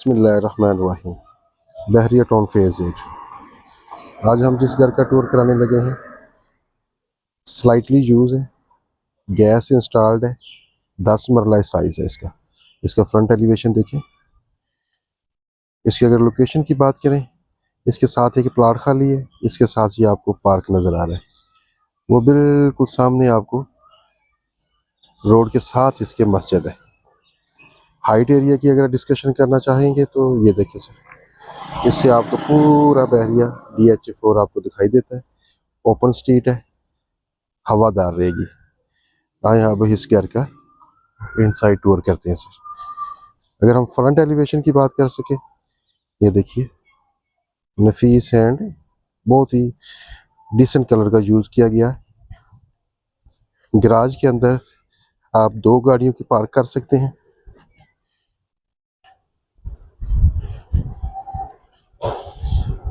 बिस्मिल्लाहिर्रहमानिर्रहीम। बहरिया town phase 8। आज हम जिस घर का टूर कराने लगे हैं स्लाइटली यूज़ है, गैस इंस्टॉल्ड है, 10 मरला साइज़ है इसका। इसका फ्रंट एलिवेशन देखें। इसकी अगर लोकेशन की बात करें, इसके साथ एक प्लाट खाली है, इसके साथ ही आपको पार्क नज़र आ रहा है। वो बिल्कुल सामने आपको रोड के साथ इसके मस्जिद है। हाइट एरिया की अगर डिस्कशन करना चाहेंगे तो ये देखिए सर, इससे आपको पूरा बहरिया DH4 आपको दिखाई देता है। ओपन स्ट्रीट है, हवादार रहेगी। आए अब इस घर का इनसाइड टूर करते हैं सर। अगर हम फ्रंट एलिवेशन की बात कर सके, ये देखिए नफीस एंड बहुत ही डिसेंट कलर का यूज़ किया गया है। गराज के अंदर आप 2 गाड़ियों की पार्क कर सकते हैं।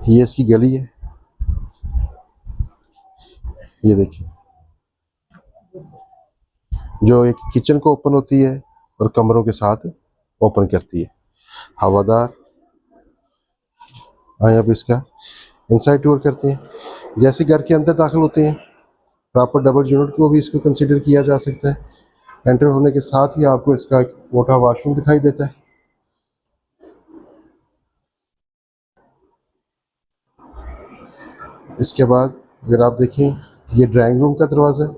ये इसकी गली है, ये देखिए, जो एक किचन को ओपन होती है और कमरों के साथ ओपन करती है, हवादार। आए अब इसका इनसाइड टूर करते हैं। जैसे घर के अंदर दाखिल होते हैं, प्रॉपर डबल यूनिट को भी इसको कंसीडर किया जा सकता है। एंटर होने के साथ ही आपको इसका एक छोटा वॉशरूम दिखाई देता है। इसके बाद अगर आप देखें, ये ड्राइंग रूम का दरवाज़ा है।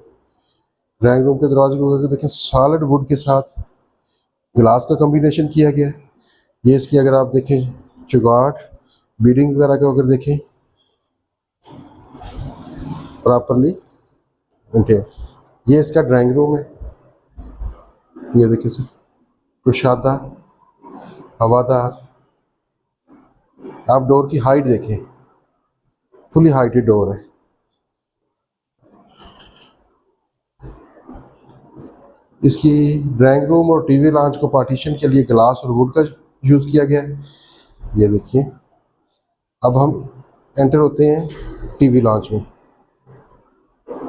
ड्राइंग रूम के दरवाजे को अगर देखें, सॉलिड वुड के साथ ग्लास का कॉम्बिनेशन किया गया है। ये इसकी अगर आप देखें चुगाट बीडिंग वगैरह को अगर देखें प्रॉपरली मेंटेन। ये इसका ड्राइंग रूम है, ये देखिए सर, कुशादा, हवादार। आप डोर की हाइट देखें, फुली हाइटेड डोर है। इसकी ड्राइंग रूम और टीवी लॉन्च को पार्टीशन के लिए ग्लास और वुड का यूज़ किया गया है। ये देखिए, अब हम एंटर होते हैं टीवी लॉन्च में।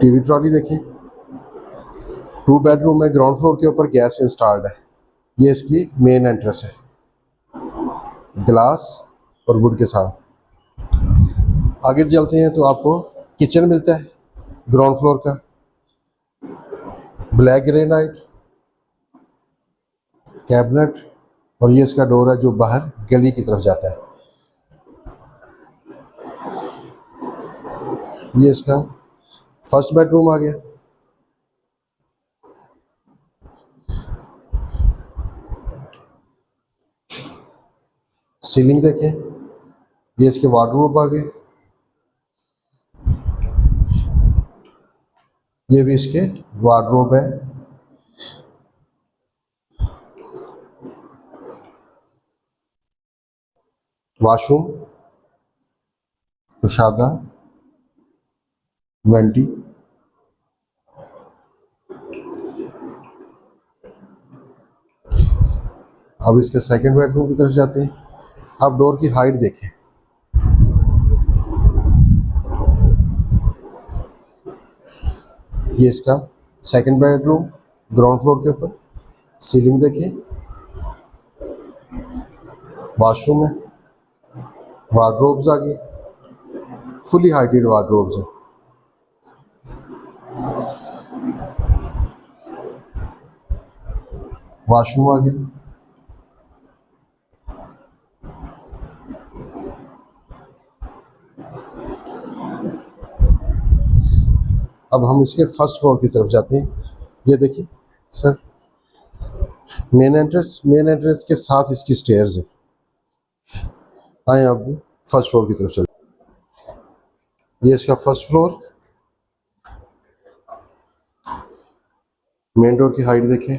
टीवी ट्रॉली देखें, 2 बेडरूम में, ग्राउंड फ्लोर के ऊपर गैस इंस्टॉल्ड है। ये इसकी मेन एंट्रेंस है, ग्लास और वुड के साथ। आगे चलते हैं तो आपको किचन मिलता है ग्राउंड फ्लोर का, ब्लैक ग्रेनाइट कैबिनेट, और ये इसका डोर है जो बाहर गली की तरफ जाता है। ये इसका फर्स्ट बेडरूम आ गया। सीलिंग देखें, ये इसके वार्डरोब आ गए। ये भी इसके वार्डरोब है। वॉशरूम, कुशादा, वेंटी। अब इसके सेकंड बेडरूम की तरफ जाते हैं। अब डोर की हाइट देखें, ये इसका सेकंड बेडरूम ग्राउंड फ्लोर के ऊपर। सीलिंग देखें, वॉशरूम है, वार्डरोब्स आ गए, फुली हाइटेड वार्डरोब्स हैं। वॉशरूम आ गया। अब हम इसके फर्स्ट फ्लोर की तरफ जाते हैं। ये देखिए सर, मेन एंट्रेंस के साथ इसकी स्टेयर्स है। आए अब फर्स्ट फ्लोर की तरफ चलते। ये इसका फर्स्ट फ्लोर। मेन डोर की हाइट देखें,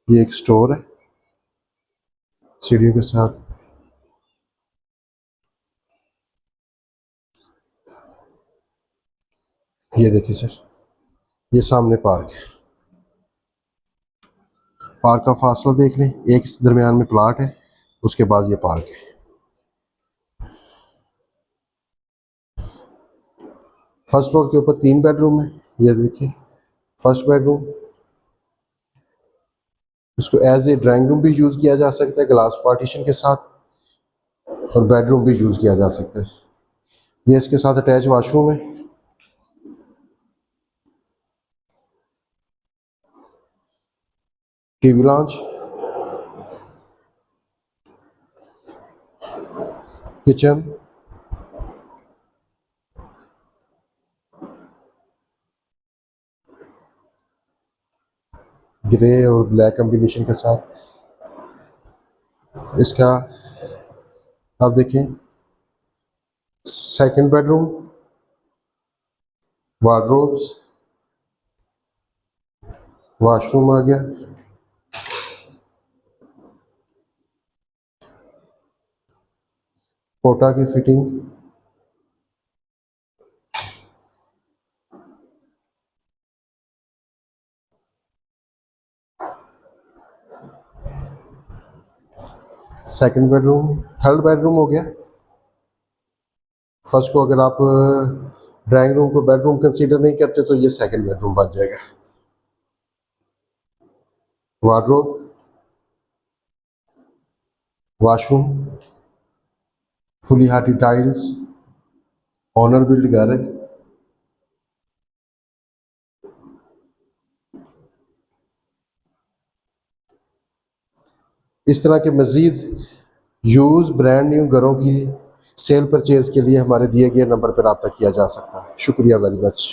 ये एक स्टोर है सीढ़ियों के साथ। ये देखिए सर, ये सामने पार्क है। पार्क का फासला देख लें, एक दरमियान में प्लाट है, उसके बाद ये पार्क है। फर्स्ट फ्लोर के ऊपर 3 बेडरूम है। ये देखिए फर्स्ट बेडरूम, इसको एज ए ड्राइंग रूम भी यूज़ किया जा सकता है ग्लास पार्टीशन के साथ, और बेडरूम भी यूज़ किया जा सकता है। ये इसके साथ अटैच वॉशरूम है। टीवी लॉन्च, किचन, ग्रे और ब्लैक कॉम्बिनेशन के साथ। इसका आप देखें सेकंड बेडरूम, वार्डरोब्स, वॉशरूम आ गया, पोटा की fitting, second bedroom, third bedroom हो गया। फर्स्ट को अगर आप ड्राइंग रूम को बेडरूम कंसीडर नहीं करते तो ये सेकंड बेडरूम बन जाएगा। वार्डरोब, वॉशरूम, फुली हार्टी टाइल्स, ऑनर बिल्ड घर है। इस तरह के मज़ीद यूज़ ब्रांड न्यू घरों की सेल परचेज़ के लिए हमारे दिए गए नंबर पर रब्ता किया जा सकता है। शुक्रिया वेरी मच।